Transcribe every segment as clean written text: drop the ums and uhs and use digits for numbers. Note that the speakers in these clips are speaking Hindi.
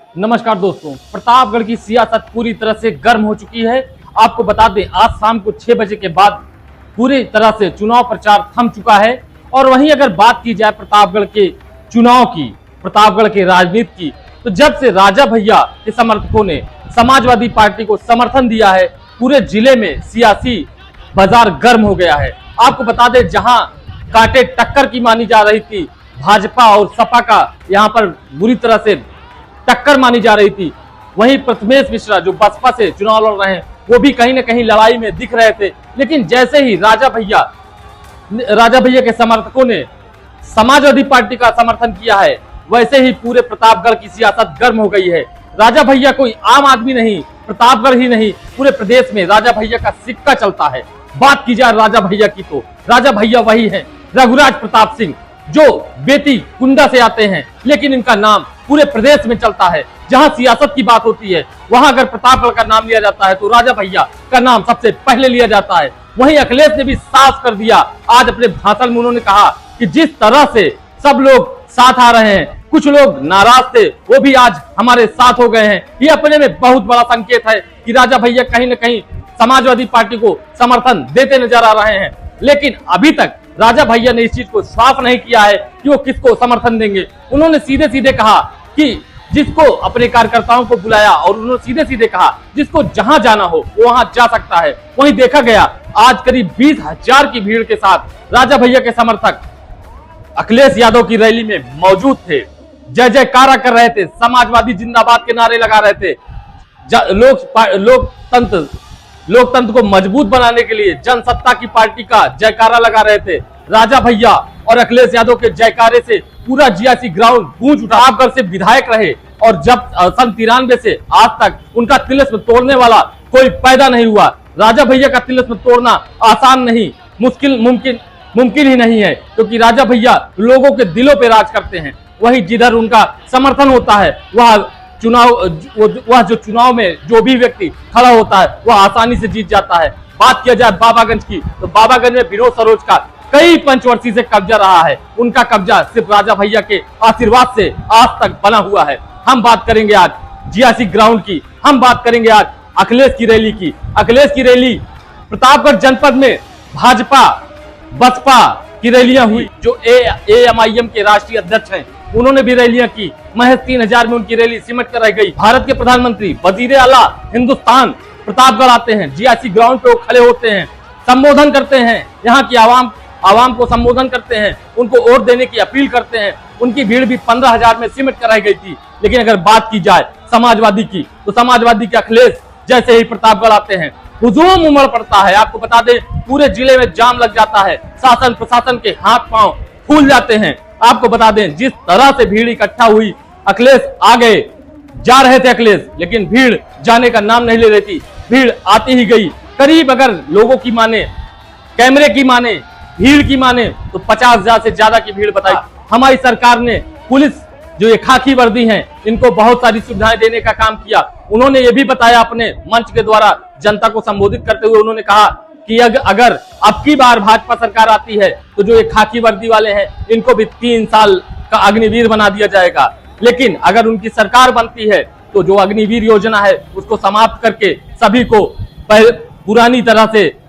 नमस्कार दोस्तों, प्रतापगढ़ की सियासत पूरी तरह से गर्म हो चुकी है। आपको बता दें, आज शाम को 6 बजे के बाद पूरी तरह से चुनाव प्रचार थम चुका है। और वहीं अगर बात की जाए प्रतापगढ़ के चुनाव की, प्रतापगढ़ के राजनीति की, तो जब से राजा भैया के समर्थकों ने समाजवादी पार्टी को समर्थन दिया है, पूरे जिले में सियासी बाजार गर्म हो गया है। आपको बता दें, जहां कांटे टक्कर की मानी जा रही थी, भाजपा और सपा का यहां पर बुरी तरह से टक्कर मानी जा रही थी, वहीं प्रथमेश मिश्रा जो बसपा से चुनाव लड़ रहे हैं, वो भी कहीं ना कहीं लड़ाई में दिख रहे थे। लेकिन जैसे ही राजा भैया के समर्थकों ने समाजवादी पार्टी का समर्थन किया है, वैसे ही पूरे प्रतापगढ़ की सियासत गर्म हो गई है। राजा भैया कोई आम आदमी नहीं, प्रतापगढ़ ही नहीं, पूरे प्रदेश में राजा भैया का सिक्का चलता है। बात की जाए राजा भैया की, तो राजा भैया वही है, रघुराज प्रताप सिंह, जो बेटी कुंडा से आते हैं, लेकिन इनका नाम पूरे प्रदेश में चलता है। जहां सियासत की बात होती है, वहां अगर प्रतापगढ़ का नाम लिया जाता है तो राजा भैया का नाम सबसे पहले लिया जाता है। वहीं अखिलेश ने भी साफ कर दिया, आज अपने भाषण में उन्होंने कहा कि जिस तरह से सब लोग साथ आ रहे हैं, कुछ लोग नाराज थे, वो भी आज हमारे साथ हो गए हैं। ये अपने में बहुत बड़ा संकेत है कि राजा भैया कहीं न कहीं समाजवादी पार्टी को समर्थन देते नजर आ रहे हैं। लेकिन अभी तक राजा भैया ने इस चीज को साफ नहीं किया है कि वो किसको समर्थन देंगे। उन्होंने सीधे सीधे कहा कि जिसको अपने कार्यकर्ताओं को बुलाया, और उन्होंने सीधे सीधे कहा जिसको जहां जाना हो वो वहां जा सकता है। वहीं देखा गया, आज करीब 20,000 की भीड़ के साथ राजा भैया के समर्थक अखिलेश यादव की रैली में मौजूद थे, जय जयकारा कर रहे थे, समाजवादी जिंदाबाद के नारे लगा रहे थे। लोकतंत्र को मजबूत बनाने के लिए जनसत्ता की पार्टी का जयकारा लगा रहे थे। राजा भैया और अखिलेश यादव के जयकारे से पूरा जीआईसी ग्राउंड गूंज उठा। प्रतापगढ़ से विधायक रहे और जब सन 93 से आज तक उनका तिलिस्म तोड़ने वाला कोई पैदा नहीं हुआ। राजा भैया का तिलिस्म तोड़ना आसान नहीं, मुमकिन ही नहीं है, क्योंकि राजा भैया लोगों के दिलों पे राज करते हैं। वहीं जिधर उनका समर्थन होता है, वह जो चुनाव में जो भी व्यक्ति खड़ा होता है, वह आसानी से जीत जाता है। बात किया जाए बाबागंज की, तो बाबागंज में विनोद सरोज का कई पंचवर्षीय से कब्जा रहा है। उनका कब्जा सिर्फ राजा भैया के आशीर्वाद से आज तक बना हुआ है। हम बात करेंगे आज जीआईसी ग्राउंड की, हम बात करेंगे आज अखिलेश की रैली की। अखिलेश की रैली प्रतापगढ़ जनपद में भाजपा बसपा की रैलियां हुई। जो एएमआईएम के राष्ट्रीय अध्यक्ष हैं, उन्होंने भी रैलियां की। महज 3,000 में उनकी रैली सिमट कर रह गई। भारत के प्रधानमंत्री वजीर आला हिंदुस्तान प्रतापगढ़ आते हैं, जीआईसी ग्राउंड पे वो खड़े होते हैं, संबोधन करते हैं, यहाँ की आवाम को संबोधन करते हैं, उनको वोट देने की अपील करते हैं। उनकी भीड़ भी 15,000 में सिमट कर रह गई थी। लेकिन अगर बात की जाए समाजवादी की, तो समाजवादी के अखिलेश जैसे ही प्रतापगढ़ आते हैं, हुजूम उमड़ पड़ता है। आपको बता दें, पूरे जिले में जाम लग जाता है, शासन प्रशासन के हाथ पांव फूल जाते हैं। आपको बता दें, जिस तरह से भीड़ इकट्ठा हुई, अखिलेश आ गए, जा रहे थे अखिलेश, लेकिन भीड़ जाने का नाम नहीं ले रही थी। भीड़ आती ही गई। करीब अगर लोगों की माने, कैमरे की माने, भीड़ की माने, तो 50,000 से ज्यादा की भीड़ बताई। हमारी सरकार ने पुलिस जो ये खाकी वर्दी हैं, इनको बहुत सारी सुविधाएं देने का काम किया। उन्होंने ये भी बताया अपने मंच के द्वारा जनता को संबोधित करते हुए, उन्होंने कहा कि अगर अब की बार भाजपा सरकार आती है, तो जो ये खाकी वर्दी वाले हैं, इनको भी 3 साल का अग्निवीर बना दिया जाएगा। लेकिन अगर उनकी सरकार बनती है, तो जो अग्निवीर योजना है उसको समाप्त करके सभी को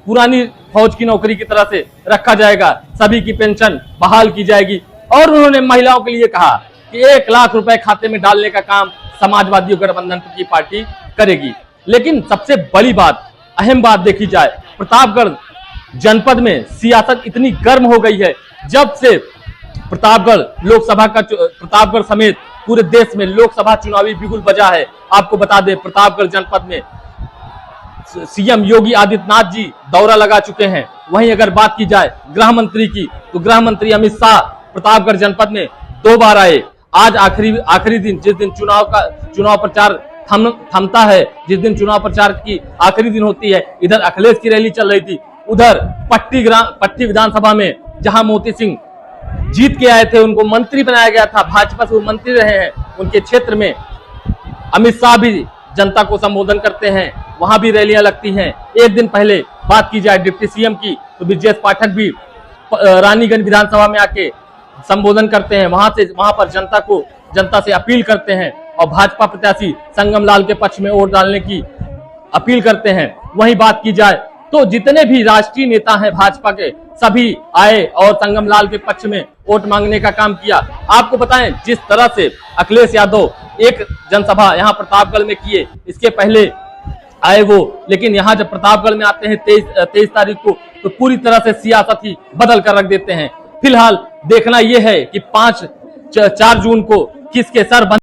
पुरानी फौज की नौकरी की तरह से रखा जाएगा। सभी की पेंशन बहाल की जाएगी। और उन्होंने महिलाओं के लिए कहा कि 1 लाख रुपए खाते में डालने का काम समाजवादी गठबंधन की पार्टी करेगी। लेकिन सबसे बड़ी बात, अहम बात देखी जाए, प्रतापगढ़ जनपद में सियासत इतनी गर्म हो गई है, जब से प्रतापगढ़ समेत पूरे देश में लोकसभा चुनावी बिगुल बजा है। आपको बता दें, प्रतापगढ़ जनपद में सीएम योगी आदित्यनाथ जी दौरा लगा चुके हैं। वहीं अगर बात की जाए गृह मंत्री की, तो गृह मंत्री अमित शाह प्रतापगढ़ जनपद में 2 बार आए। आज आखिरी दिन, जिस दिन चुनाव प्रचार थमता है, जिस दिन चुनाव प्रचार की आखिरी दिन होती है, इधर अखिलेश की रैली चल रही थी, उधर पट्टी विधानसभा में जहां मोती सिंह जीत के आए थे, उनको मंत्री बनाया गया था, भाजपा से वो मंत्री रहे हैं, उनके क्षेत्र में अमित शाह भी जनता को संबोधन करते हैं, वहां भी रैलियां लगती हैं। एक दिन पहले बात की जाए डिप्टी सीएम की, तो ब्रजेश पाठक भी रानीगंज विधानसभा में आके संबोधन करते हैं, वहां पर जनता से अपील करते हैं और भाजपा प्रत्याशी संगम लाल के पक्ष में वोट डालने की अपील करते हैं। वहीं बात की जाए तो जितने भी राष्ट्रीय नेता हैं भाजपा के, सभी आए और संगम लाल के पक्ष में वोट मांगने का काम किया। आपको बताएं, जिस तरह से अखिलेश यादव एक जनसभा यहाँ प्रतापगढ़ में किए, इसके पहले आए वो, लेकिन यहाँ जब प्रतापगढ़ में आते हैं 23 तारीख को, तो पूरी तरह से सियासत ही बदल कर रख देते हैं। फिलहाल देखना यह है कि 4 जून को किसके सर